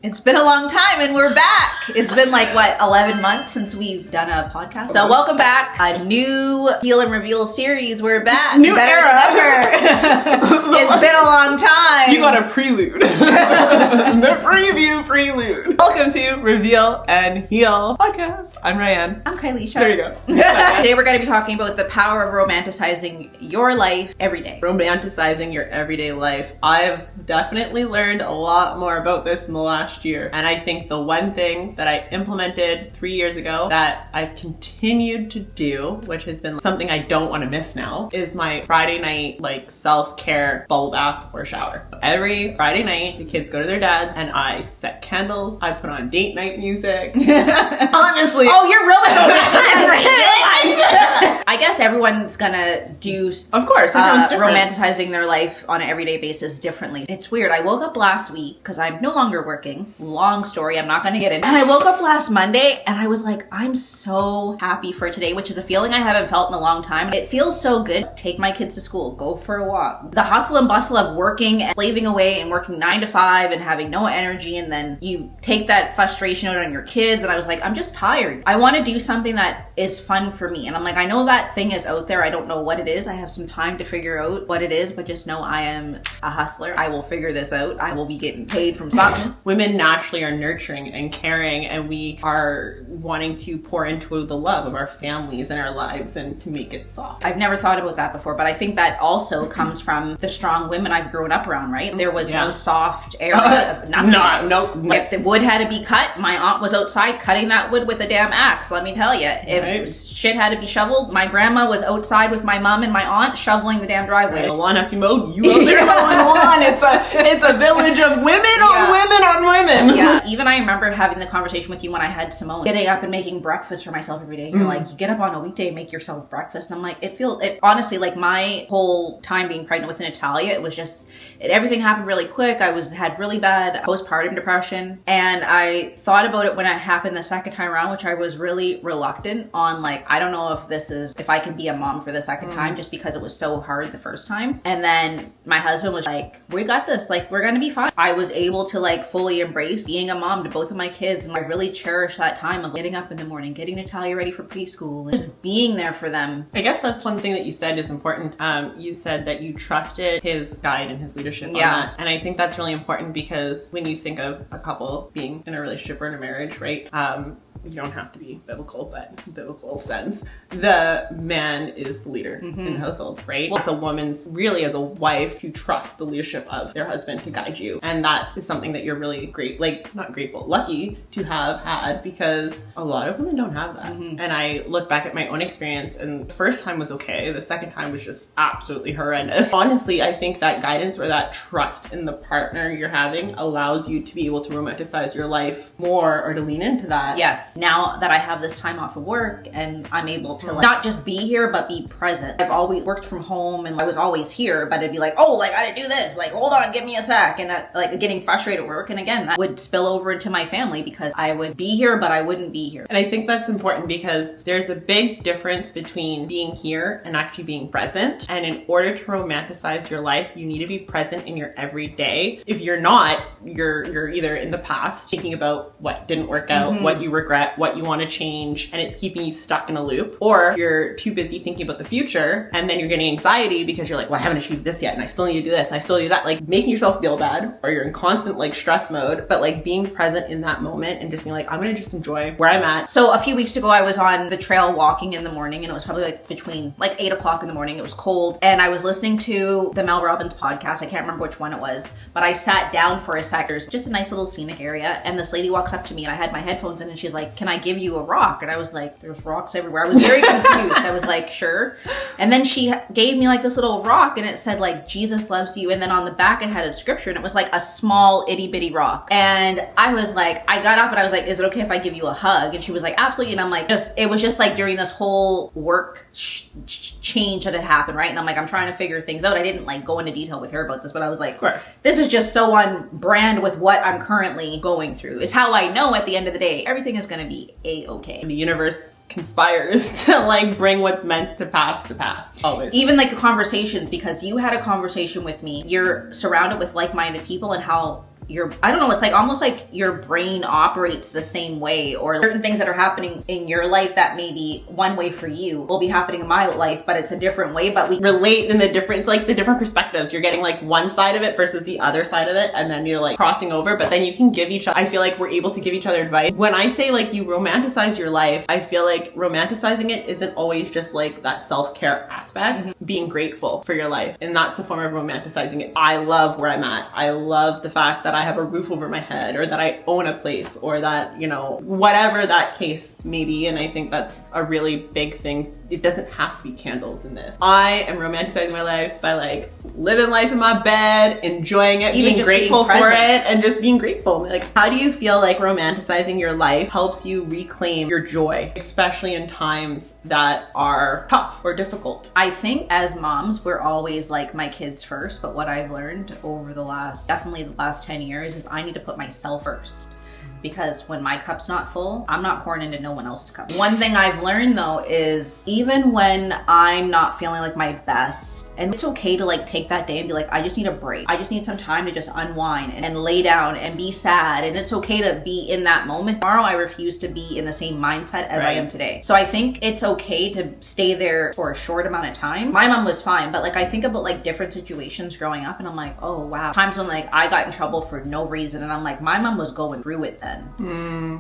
It's been a long time and we're back. It's been like, what, 11 months since we've done a podcast? So welcome back. A new Heal and Reveal series. We're back. New Better era. than ever. It's been a long time. You got a prelude. The preview prelude. Welcome to Reveal and Heal podcast. I'm Ryan. I'm Kylie. There you go. Today we're going to be talking about the power of romanticizing your life every day. Romanticizing your everyday life. I've definitely learned a lot more about this in the last year. And I think the one thing that I implemented 3 years ago that I've continued to do, which has been something I don't want to miss now, is my Friday night like self-care bubble bath or shower. Every Friday night, the kids go to their dad's and I set candles. I put on date night music. Honestly. Oh, you're really I guess everyone's gonna do, of course, everyone's different. romanticizing their life on an everyday basis differently. It's weird. I woke up last week because I'm no longer working. Long story, I'm not gonna get into. And I woke up last Monday and I was like, I'm so happy for today, which is a feeling I haven't felt in a long time. It feels so good. Take my kids to school, go for a walk. The hustle and bustle of working and slaving away and working 9 to 5 and having no energy, and then you take that frustration out on your kids. And I was like, I'm just tired. I want to do something that is fun for me. And I'm like, I know that thing is out there. I don't know what it is. I have some time to figure out what it is, but just know I am a hustler. I will figure this out. I will be getting paid from something. Women naturally are nurturing and caring, and we are wanting to pour into the love of our families and our lives and to make it soft. I've never thought about that before, but I think that also comes from the strong women I've grown up around, right? There was no soft area of nothing. No. If the wood had to be cut, my aunt was outside cutting that wood with a damn axe, let me tell you. If shit had to be shoveled, my grandma was outside with my mom and my aunt shoveling the damn driveway. The lawn has to be mowed, you out there mowing the lawn. It's a village of women on women on women. Yeah, even I remember having the conversation with you when I had Simone, getting up and making breakfast for myself every day. You're like, you get up on a weekday and make yourself breakfast. And I'm like, it honestly, like my whole time being pregnant with Natalia, it was just, everything happened really quick. I had really bad postpartum depression. And I thought about it when it happened the second time around, which I was really reluctant on, like, I don't know if I can be a mom for the second time, just because it was so hard the first time. And then my husband was like, we got this, like, we're gonna be fine. I was able to like fully embrace being a mom to both of my kids. And I really cherish that time of getting up in the morning, getting Natalia ready for preschool, and just being there for them. I guess that's one thing that you said is important. You said that you trusted his guide and his leadership on that. And I think that's really important because when you think of a couple being in a relationship or in a marriage, right? You don't have to be biblical, but biblical sense. The man is the leader in the household, right? Well, it's a woman's, really as a wife, who trusts the leadership of their husband to guide you. And that is something that you're really not grateful, lucky to have had, because a lot of women don't have that. And I look back at my own experience, and the first time was okay. The second time was just absolutely horrendous. Honestly, I think that guidance or that trust in the partner you're having allows you to be able to romanticize your life more, or to lean into that. Yes. Now that I have this time off of work and I'm able to not just be here, but be present. I've always worked from home and I was always here, but it'd be like, oh, like I gotta do this, like, hold on, give me a sec. And like getting frustrated at work. And again, that would spill over into my family because I would be here, but I wouldn't be here. And I think that's important because there's a big difference between being here and actually being present. And in order to romanticize your life, you need to be present in your everyday. If you're not, you're either in the past thinking about what didn't work out, what you regret, what you want to change, and it's keeping you stuck in a loop, or you're too busy thinking about the future and then you're getting anxiety because you're like, well, I haven't achieved this yet and I still need to do this and I still do that, like making yourself feel bad, or you're in constant like stress mode. But like being present in that moment and just being like, I'm gonna just enjoy where I'm at. So a few weeks ago I was on the trail walking in the morning, and it was probably like between like 8 o'clock in the morning. It was cold and I was listening to the Mel Robbins podcast. I can't remember which one it was, but I sat down for a sec. There's just a nice little scenic area, and this lady walks up to me and I had my headphones in and she's like, can I give you a rock? And I was like, there's rocks everywhere. I was very confused. I was like, sure. And then she gave me like this little rock and it said like, Jesus loves you. And then on the back it had a scripture and it was like a small itty bitty rock. And I was like, I got up and I was like, is it okay if I give you a hug? And she was like, absolutely. And I'm like, it was just like during this whole work change that had happened, right? And I'm like, I'm trying to figure things out. I didn't like go into detail with her about this, but I was like, this is just so on brand with what I'm currently going through. Is how I know at the end of the day, everything is going to be a-okay. The universe conspires to like bring what's meant to pass always. Even like the conversations, because you had a conversation with me, you're surrounded with like-minded people, and how I don't know, it's like almost like your brain operates the same way, or certain things that are happening in your life that may be one way for you will be happening in my life, but it's a different way, but we relate in the different, like the different perspectives. You're getting like one side of it versus the other side of it, and then you're like crossing over, but then you can give each other, I feel like we're able to give each other advice. When I say like you romanticize your life, I feel like romanticizing it isn't always just like that self-care aspect, being grateful for your life, and that's a form of romanticizing it. I love where I'm at. I love the fact that I have a roof over my head, or that I own a place, or that, you know, whatever that case may be. And I think that's a really big thing. It doesn't have to be candles in this. I am romanticizing my life by like living life in my bed, enjoying it, even being grateful for it, and just being grateful. Like, how do you feel like romanticizing your life helps you reclaim your joy, especially in times that are tough or difficult? I think as moms, we're always like my kids first, but what I've learned over definitely the last 10 years is I need to put myself first. Because when my cup's not full, I'm not pouring into no one else's cup. One thing I've learned though is even when I'm not feeling like my best, and it's okay to like take that day and be like, I just need a break. I just need some time to just unwind and lay down and be sad. And it's okay to be in that moment. Tomorrow I refuse to be in the same mindset as I am today. So I think it's okay to stay there for a short amount of time. My mom was fine, but like I think about like different situations growing up and I'm like, oh wow. Times when like I got in trouble for no reason and I'm like, my mom was going through it then.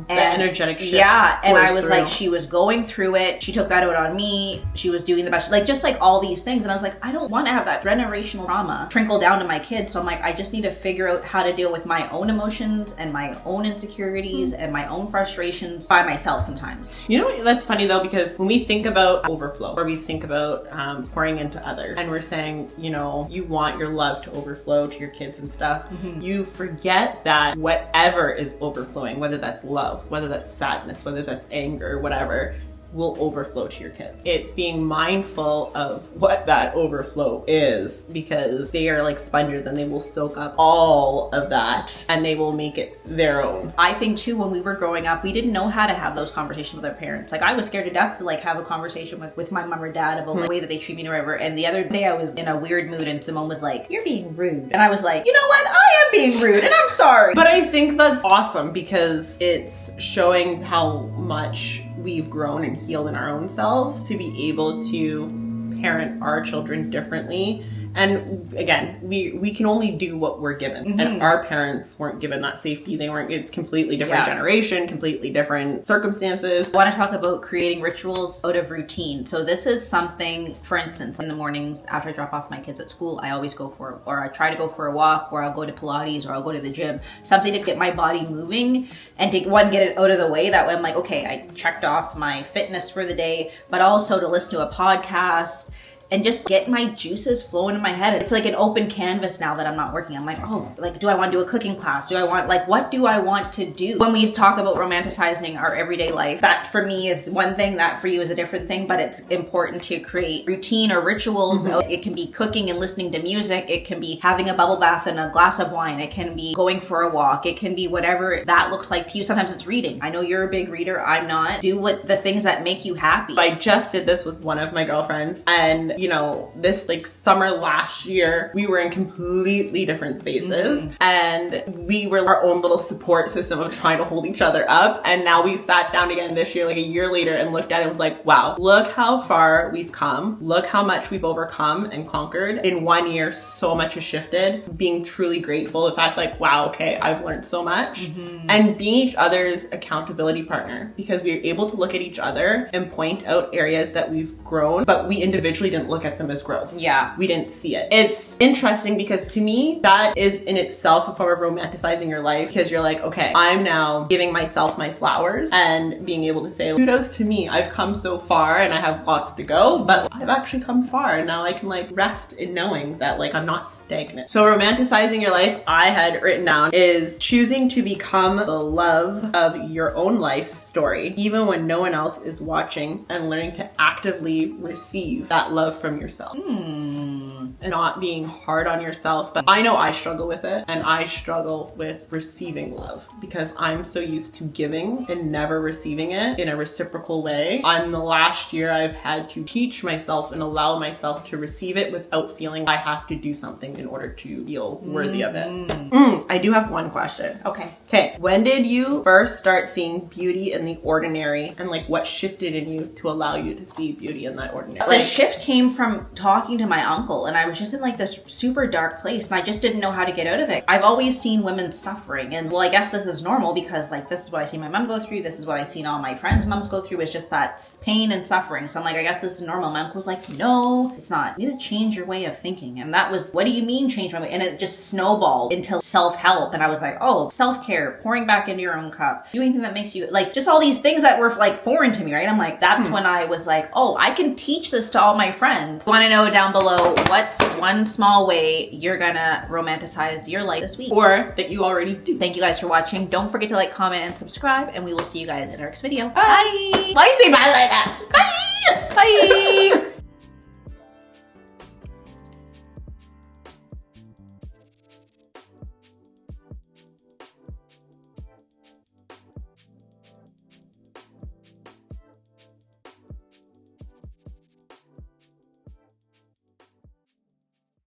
The energetic shift. Yeah, and I was like, she was going through it. She took that out on me. She was doing the best, like just like all these things. And I was like, I don't want to have that generational trauma trickle down to my kids. So I'm like, I just need to figure out how to deal with my own emotions and my own insecurities and my own frustrations by myself sometimes. You know, that's funny though, because when we think about overflow, or we think about pouring into others, and we're saying, you know, you want your love to overflow to your kids and stuff, you forget that whatever is overflowing, whether that's love, whether that's sadness, whether that's anger, whatever, will overflow to your kids. It's being mindful of what that overflow is, because they are like sponges and they will soak up all of that and they will make it their own. I think too, when we were growing up, we didn't know how to have those conversations with our parents. Like I was scared to death to like have a conversation with my mom or dad about the way that they treat me or whatever. And the other day I was in a weird mood and Simone was like, you're being rude. And I was like, you know what? I am being rude and I'm sorry. But I think that's awesome because it's showing how much we've grown and healed in our own selves to be able to parent our children differently. And again, we can only do what we're given. And our parents weren't given that safety. It's completely different generation, completely different circumstances. I want to talk about creating rituals out of routine. So this is something, for instance, in the mornings after I drop off my kids at school, I always go for, or I try to go for a walk, or I'll go to Pilates, or I'll go to the gym. Something to get my body moving and to, one, get it out of the way. That way I'm like, okay, I checked off my fitness for the day, but also to listen to a podcast and just get my juices flowing in my head. It's like an open canvas now that I'm not working. I'm like, oh, like, do I want to do a cooking class? Do I want, like, what do I want to do? When we talk about romanticizing our everyday life, that for me is one thing, that for you is a different thing, but it's important to create routine or rituals. It can be cooking and listening to music. It can be having a bubble bath and a glass of wine. It can be going for a walk. It can be whatever that looks like to you. Sometimes it's reading. I know you're a big reader. I'm not. Do what the things that make you happy. I just did this with one of my girlfriends, and you know, this like summer last year, we were in completely different spaces and we were our own little support system of trying to hold each other up. And now we sat down again this year, like a year later, and looked at it and was like, wow, look how far we've come. Look how much we've overcome and conquered. In 1 year, so much has shifted. Being truly grateful. The fact like, wow, okay, I've learned so much. And being each other's accountability partner, because we were able to look at each other and point out areas that we've grown, but we individually didn't look at them as growth. Yeah. We didn't see it. It's interesting because to me, that is in itself a form of romanticizing your life, because you're like, okay, I'm now giving myself my flowers and being able to say, kudos to me. I've come so far and I have lots to go, but I've actually come far. And now I can like rest in knowing that like I'm not stagnant. So romanticizing your life, I had written down, is choosing to become the love of your own life story, even when no one else is watching, and learning to actively receive that love from yourself. and not being hard on yourself. But I know I struggle with it, and I struggle with receiving love because I'm so used to giving and never receiving it in a reciprocal way. In the last year, I've had to teach myself and allow myself to receive it without feeling I have to do something in order to feel worthy of it. I do have one question. Okay. When did you first start seeing beauty in the ordinary, and like what shifted in you to allow you to see beauty in that ordinary? The shift came from talking to my uncle, and I was just in like this super dark place, and I just didn't know how to get out of it. I've always seen women suffering, and well, I guess this is normal because like this is what I see my mom go through, this is what I've seen all my friends' moms go through, is just that pain and suffering. So I'm like, I guess this is normal. My uncle was like, no, it's not. You need to change your way of thinking. And that was, what do you mean change my way? And it just snowballed into self-help, and I was like, oh, self-care, pouring back into your own cup, doing anything that makes you, like, just all these things that were like foreign to me, right? I'm like, that's when I was like, oh, I can teach this to all my friends. Want to know down below what's one small way you're gonna romanticize your life this week, or that you already do. Thank you guys for watching. Don't forget to like, comment, and subscribe, and we will see you guys in our next video. Bye. Why you say bye like that? Bye. Bye.